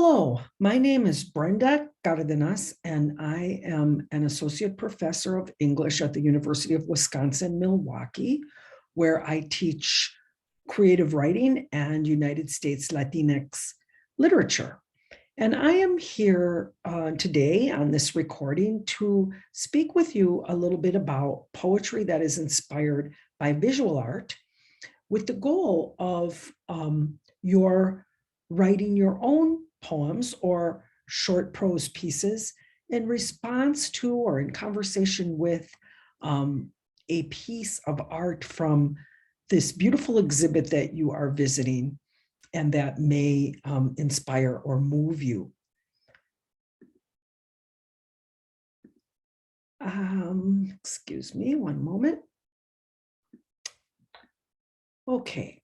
Hello, my name is Brenda Cárdenas, and I am an associate professor of English at the University of Wisconsin-Milwaukee, where I teach creative writing and United States Latinx literature. And I am here today on this recording to speak with you a little bit about poetry that is inspired by visual art, with the goal of your writing your own poems or short prose pieces in response to or in conversation with a piece of art from this beautiful exhibit that you are visiting and that may inspire or move you. Excuse me, one moment. Okay,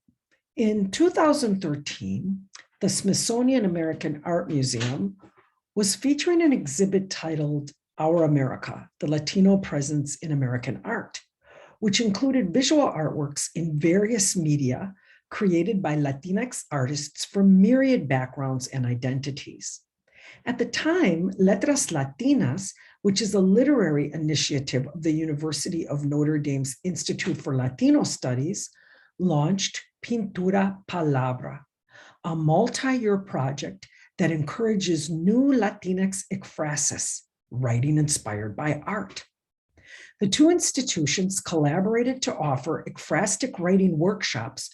in 2013, the Smithsonian American Art Museum was featuring an exhibit titled Our America, the Latino Presence in American Art, which included visual artworks in various media created by Latinx artists from myriad backgrounds and identities. At the time, Letras Latinas, which is a literary initiative of the University of Notre Dame's Institute for Latino Studies, launched Pintura Palabra, a multi-year project that encourages new Latinx ekphrasis, writing inspired by art. The two institutions collaborated to offer ekphrastic writing workshops,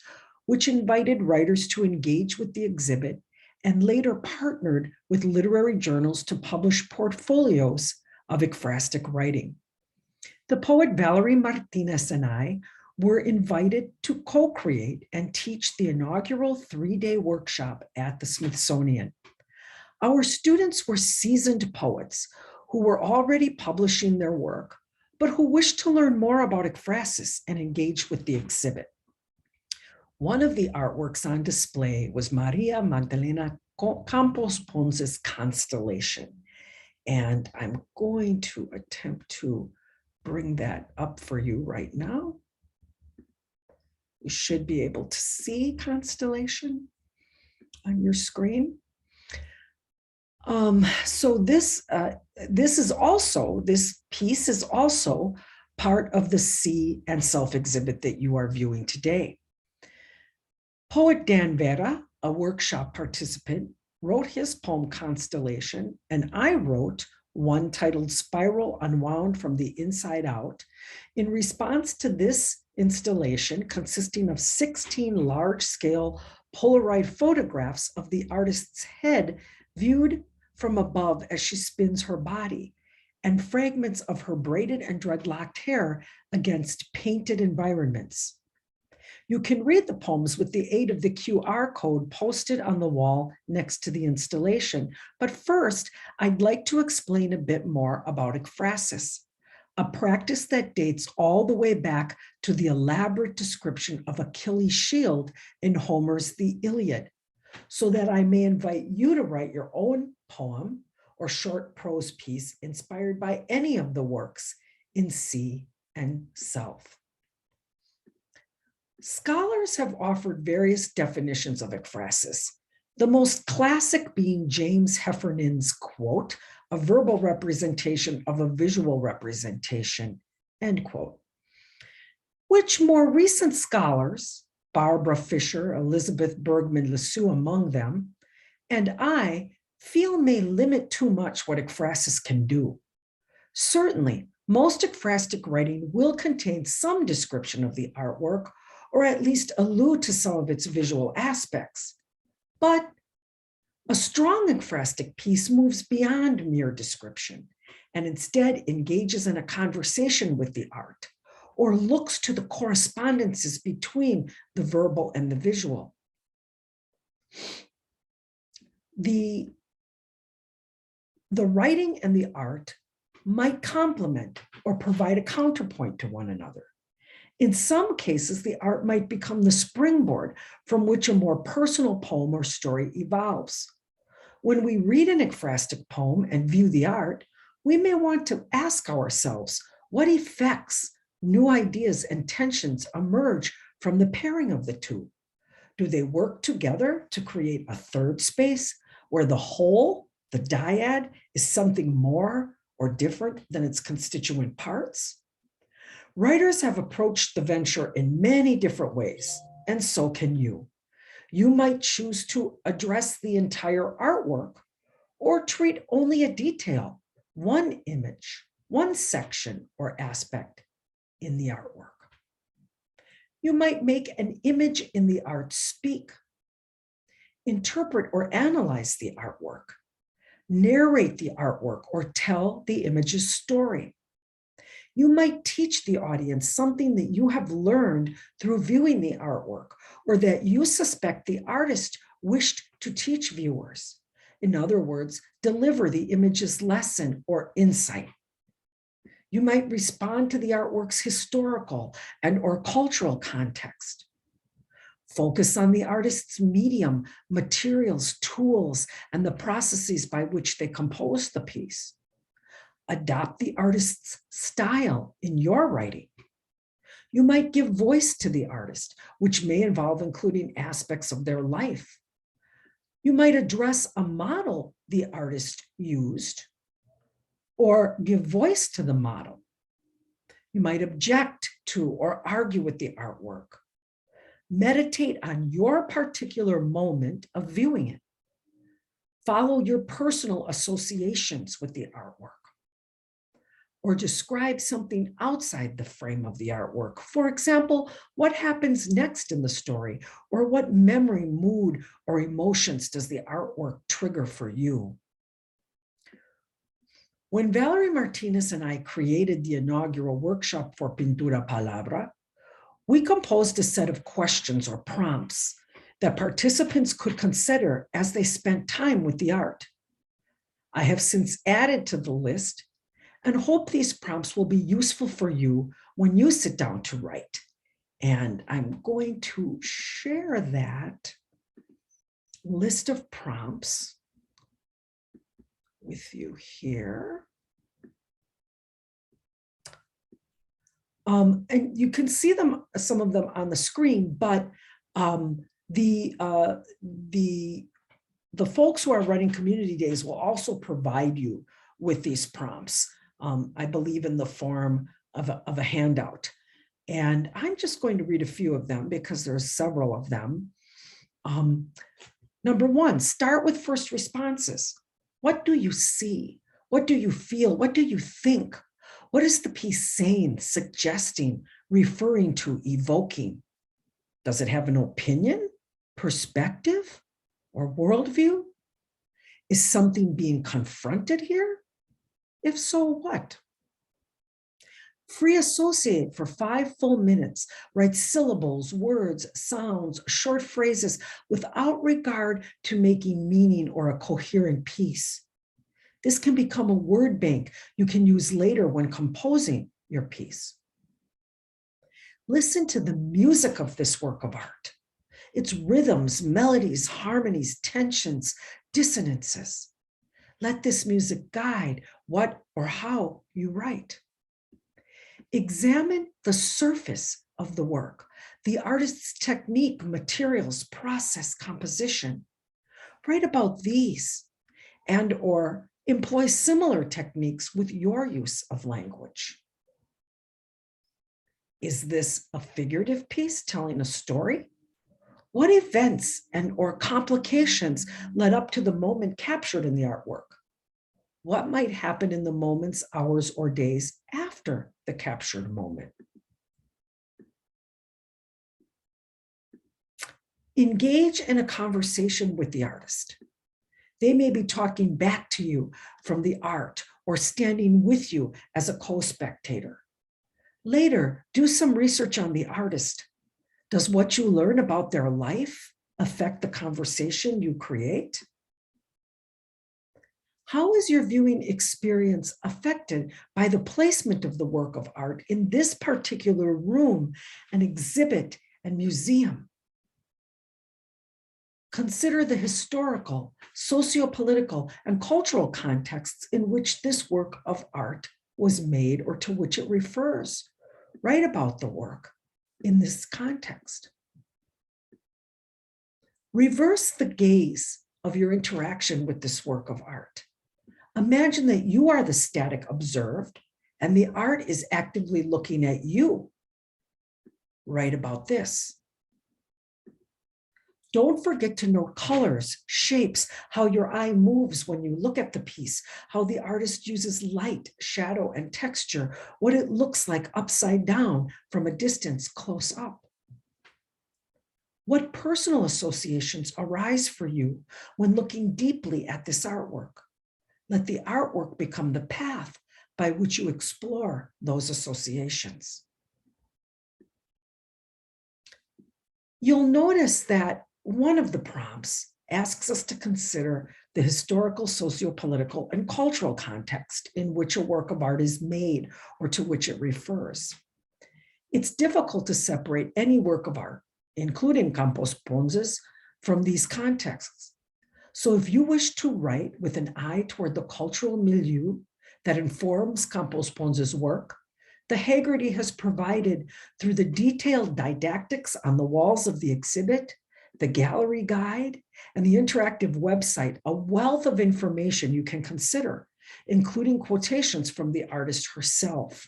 which invited writers to engage with the exhibit and later partnered with literary journals to publish portfolios of ekphrastic writing. The poet Valerie Martinez and I were invited to co-create and teach the inaugural 3-day workshop at the Smithsonian. Our students were seasoned poets who were already publishing their work, but who wished to learn more about ekphrasis and engage with the exhibit. One of the artworks on display was Maria Magdalena Campos Ponce's Constellation. And I'm going to attempt to bring that up for you right now. You should be able to see Constellation on your screen. So this piece is also part of the See and Self exhibit that you are viewing today. Poet Dan Vera, a workshop participant, wrote his poem Constellation, and I wrote one titled Spiral Unwound from the Inside Out in response to this installation consisting of 16 large-scale Polaroid photographs of the artist's head viewed from above as she spins her body, and fragments of her braided and dreadlocked hair against painted environments. You can read the poems with the aid of the QR code posted on the wall next to the installation. But first, I'd like to explain a bit more about ekphrasis, a practice that dates all the way back to the elaborate description of Achilles' shield in Homer's The Iliad, so that I may invite you to write your own poem or short prose piece inspired by any of the works in See and Self. Scholars have offered various definitions of ekphrasis, the most classic being James Heffernan's quote, "a verbal representation of a visual representation," end quote, which more recent scholars, Barbara Fisher, Elizabeth Bergman-Lasue among them, and I feel may limit too much what ekphrasis can do. Certainly, most ekphrastic writing will contain some description of the artwork, or at least allude to some of its visual aspects. But a strong ekphrastic piece moves beyond mere description and instead engages in a conversation with the art, or looks to the correspondences between the verbal and the visual. The writing and the art might complement or provide a counterpoint to one another. In some cases, the art might become the springboard from which a more personal poem or story evolves. When we read an ekphrastic poem and view the art, we may want to ask ourselves what effects, new ideas, and tensions emerge from the pairing of the two. Do they work together to create a third space, where the whole, the dyad, is something more or different than its constituent parts? Writers have approached the venture in many different ways, and so can you. You might choose to address the entire artwork or treat only a detail, one image, one section or aspect in the artwork. You might make an image in the art speak, interpret or analyze the artwork, narrate the artwork, or tell the image's story. You might teach the audience something that you have learned through viewing the artwork, or that you suspect the artist wished to teach viewers. In other words, deliver the image's lesson or insight. You might respond to the artwork's historical and or cultural context. Focus on the artist's medium, materials, tools, and the processes by which they compose the piece. Adopt the artist's style in your writing. You might give voice to the artist, which may involve including aspects of their life. You might address a model the artist used or give voice to the model. You might object to or argue with the artwork. Meditate on your particular moment of viewing it. Follow your personal associations with the artwork. Or describe something outside the frame of the artwork. For example, what happens next in the story, or what memory, mood, or emotions does the artwork trigger for you? When Valerie Martinez and I created the inaugural workshop for Pintura Palabra, we composed a set of questions or prompts that participants could consider as they spent time with the art. I have since added to the list and hope these prompts will be useful for you when you sit down to write. And I'm going to share that list of prompts with you here. And you can see them, some of them on the screen, but the folks who are running community days will also provide you with these prompts. I believe in the form of a handout. And I'm just going to read a few of them because there's several of them. Number one, start with first responses. What do you see? What do you feel? What do you think? What is the piece saying, suggesting, referring to, evoking? Does it have an opinion, perspective, or worldview? Is something being confronted here? If so, what? Free associate for 5 full minutes. Write syllables, words, sounds, short phrases without regard to making meaning or a coherent piece. This can become a word bank you can use later when composing your piece. Listen to the music of this work of art. Its rhythms, melodies, harmonies, tensions, dissonances. Let this music guide what or how you write. Examine the surface of the work, the artist's technique, materials, process, composition. Write about these and or employ similar techniques with your use of language. Is this a figurative piece telling a story? What events and or complications led up to the moment captured in the artwork? What might happen in the moments, hours, or days after the captured moment? Engage in a conversation with the artist. They may be talking back to you from the art or standing with you as a co-spectator. Later, do some research on the artist. Does what you learn about their life affect the conversation you create? How is your viewing experience affected by the placement of the work of art in this particular room, an exhibit, and museum? Consider the historical, socio-political, and cultural contexts in which this work of art was made or to which it refers. Write about the work in this context. Reverse the gaze of your interaction with this work of art. Imagine that you are the static observed and the art is actively looking at you. Write about this. Don't forget to note colors, shapes, how your eye moves when you look at the piece, how the artist uses light, shadow, and texture, what it looks like upside down from a distance close up. What personal associations arise for you when looking deeply at this artwork? Let the artwork become the path by which you explore those associations. You'll notice that one of the prompts asks us to consider the historical, socio-political, and cultural context in which a work of art is made or to which it refers. It's difficult to separate any work of art, including Campos Ponce's, from these contexts. So if you wish to write with an eye toward the cultural milieu that informs Campos Ponce's work, the Haggerty has provided, through the detailed didactics on the walls of the exhibit, the gallery guide, and the interactive website, a wealth of information you can consider, including quotations from the artist herself.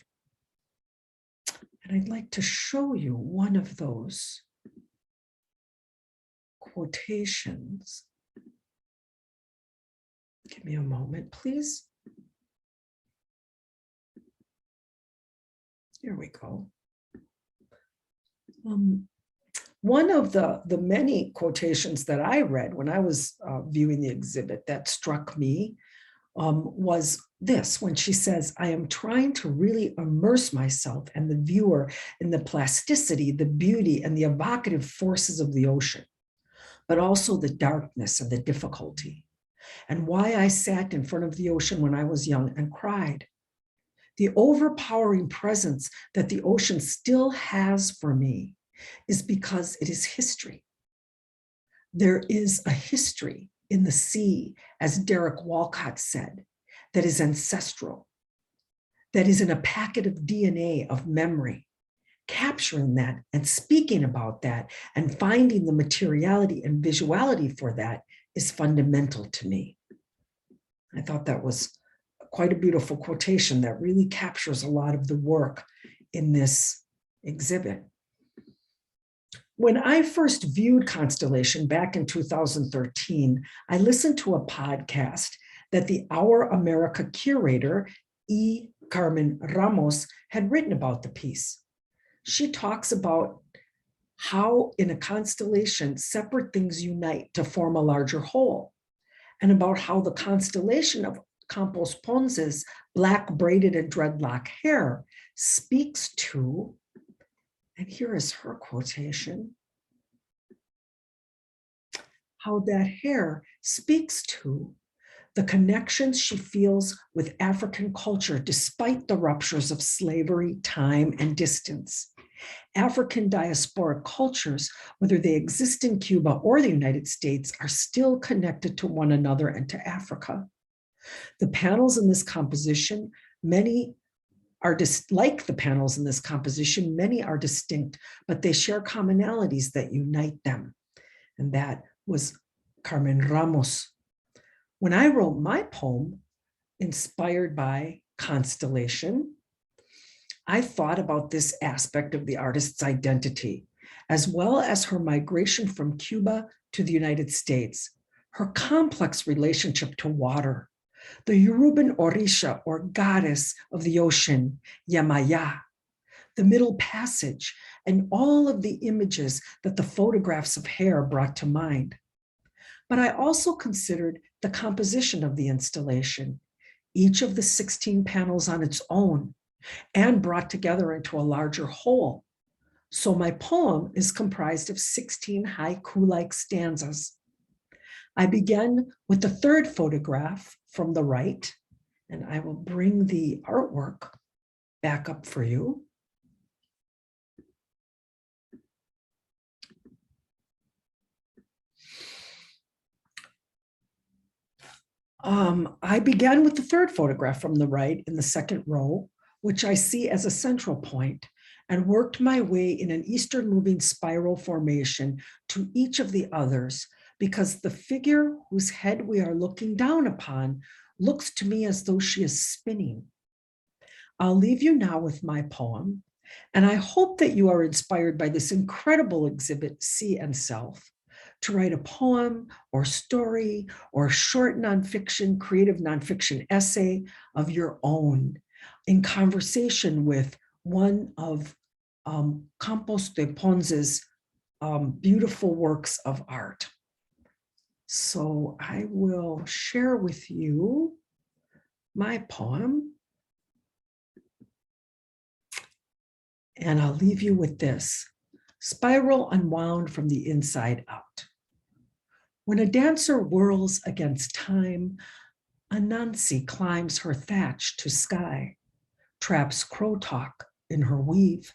And I'd like to show you one of those quotations. Give me a moment, please. Here we go. One of the many quotations that I read when I was viewing the exhibit that struck me was this, when she says, I am trying to really immerse myself and the viewer in the plasticity, the beauty, and the evocative forces of the ocean, but also the darkness and the difficulty, and why I sat in front of the ocean when I was young and cried. The overpowering presence that the ocean still has for me is because it is history. There is a history in the sea, as Derek Walcott said, that is ancestral, that is in a packet of DNA of memory. Capturing that and speaking about that and finding the materiality and visuality for that is fundamental to me. I thought that was quite a beautiful quotation that really captures a lot of the work in this exhibit. When I first viewed Constellation back in 2013, I listened to a podcast that the Our America curator, E. Carmen Ramos, had written about the piece. She talks about how in a constellation, separate things unite to form a larger whole, and about how the constellation of Campos Ponce's black braided and dreadlock hair speaks to, and here is her quotation, how that hair speaks to the connections she feels with African culture despite the ruptures of slavery, time, and distance. African diasporic cultures, whether they exist in Cuba or the United States, are still connected to one another and to Africa. The panels in this composition, many are like the panels in this composition, many are distinct, but they share commonalities that unite them. And that was Carmen Ramos. When I wrote my poem, inspired by Constellation, I thought about this aspect of the artist's identity, as well as her migration from Cuba to the United States, her complex relationship to water, the Yoruban Orisha, or goddess of the ocean, Yamaya, the Middle Passage, and all of the images that the photographs of hair brought to mind. But I also considered the composition of the installation, each of the 16 panels on its own, and brought together into a larger whole. So my poem is comprised of 16 haiku-like stanzas. I began with the third photograph from the right, and I will bring the artwork back up for you. I began with the third photograph from the right in the second row, which I see as a central point, and worked my way in an eastern moving spiral formation to each of the others because the figure whose head we are looking down upon looks to me as though she is spinning. I'll leave you now with my poem, and I hope that you are inspired by this incredible exhibit, Sea and Self, to write a poem or story or short nonfiction, creative nonfiction essay of your own in conversation with one of Campos de Ponce's beautiful works of art. So I will share with you my poem, and I'll leave you with this. Spiral unwound from the inside out. When a dancer whirls against time, Anansi climbs her thatch to sky, traps crow talk in her weave.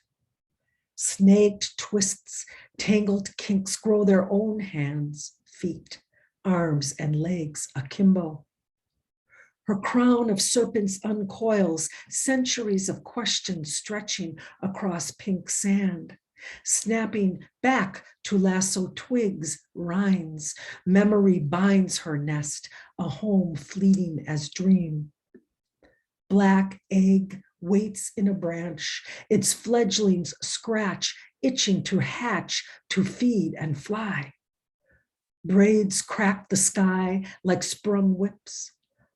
Snaked twists, tangled kinks grow their own hands, feet, arms, and legs akimbo. Her crown of serpents uncoils, centuries of questions stretching across pink sand, snapping back to lasso twigs, rinds. Memory binds her nest, a home fleeting as dream. Black egg waits in a branch, its fledglings scratch, itching to hatch, to feed and fly. Braids crack the sky like sprung whips,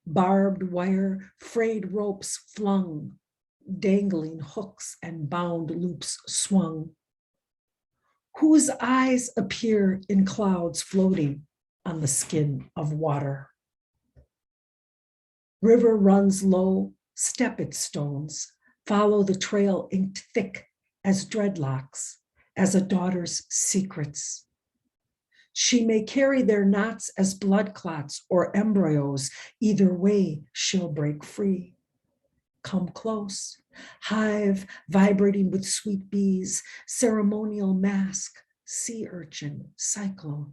barbed wire, frayed ropes flung, dangling hooks and bound loops swung. Whose eyes appear in clouds floating on the skin of water? River runs low, step its stones, follow the trail inked thick as dreadlocks, as a daughter's secrets. She may carry their knots as blood clots or embryos. Either way, she'll break free. Come close, hive vibrating with sweet bees, ceremonial mask, sea urchin, cyclone.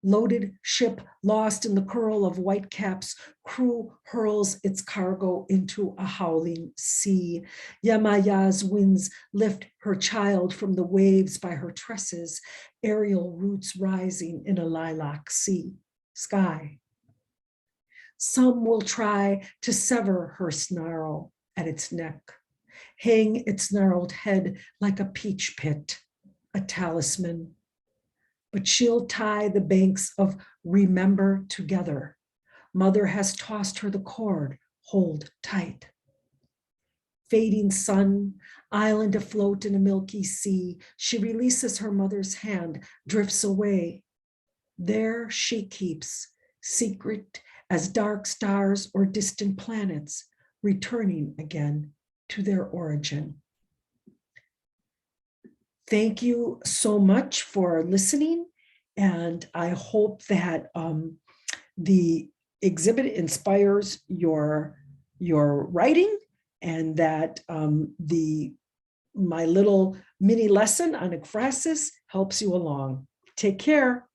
Loaded ship lost in the curl of white caps, crew hurls its cargo into a howling sea. Yamaya's winds lift her child from the waves by her tresses, aerial roots rising in a lilac sky. Some will try to sever her snarl at its neck, hang its gnarled head like a peach pit, a talisman. But she'll tie the banks of remember together. Mother has tossed her the cord, hold tight. Fading sun, island afloat in a milky sea, she releases her mother's hand, drifts away. There she keeps, secret as dark stars or distant planets, returning again to their origin. Thank you so much for listening, and I hope that the exhibit inspires your writing, and that my little mini lesson on ekphrasis helps you along. Take care.